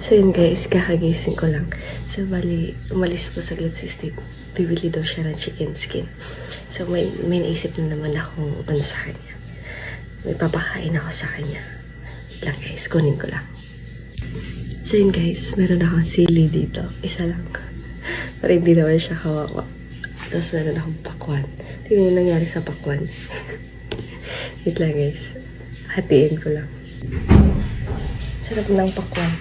So yun guys, kakagising ko lang. So bali, umalis po saglit si Steve. Bibili daw siya ng chicken skin. So may naisip na naman akong ano sa kanya. May papakain ako sa kanya. Wait lang guys, kunin ko lang. So yun guys, meron akong sili dito. Isa lang. Pero hindi naman siya kawawa. Tapos meron akong pakwan. Tingnan yung nangyari sa pakwan. Wait lang guys. Hatiin ko lang. Sarap ng pakwan.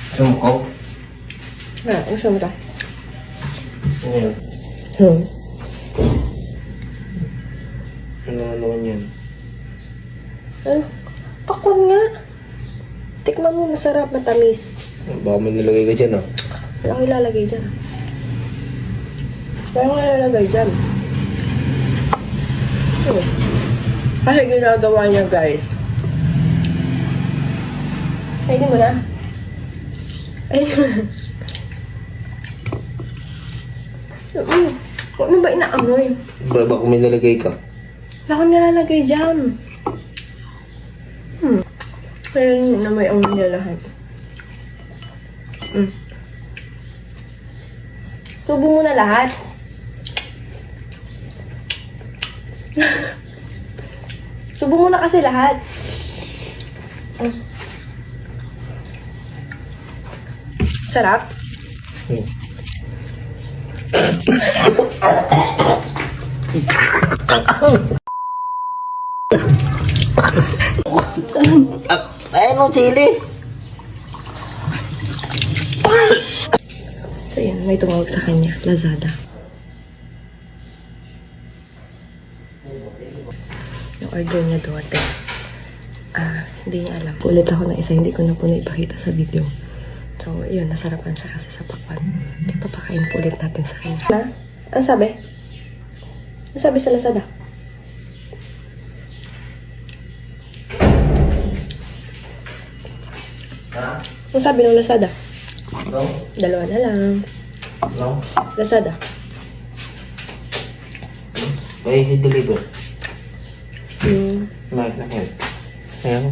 Gusto mo ko? Gusto mo to? Ano? Ano naman yan? Pakwan nga. Tikman mo, masarap, matamis. Baka may nilagay ka dyan, ah. Walang ilalagay dyan. Walang ilalagay dyan. Kasi ginagawa niya, guys. Kainin mo na. Kainin mo na. Huwag mo ba inaamoy? Baka may nilagay ka. Wala akong nilalagay dyan. Kaya na may amoy niya lahat. Tubo mo na lahat. Subo mo na kasi lahat. Sarap? Ayun, chili. So yan, may tumawag sa kanya. Lazada. Yung order niya duwate. Hindi niya alam. Kulit ako ng isa, hindi ko na po naipakita sa video. So, yun, nasarapan siya kasi sa pakwan. Papakain po ulit natin sa kanya. Na? Ano sabi? Ano sabi sa Lazada? Ha? Ano sabi ng Lazada? No? 2 na lang. No? Lazada. May i-deliver. Hmm. Ayan.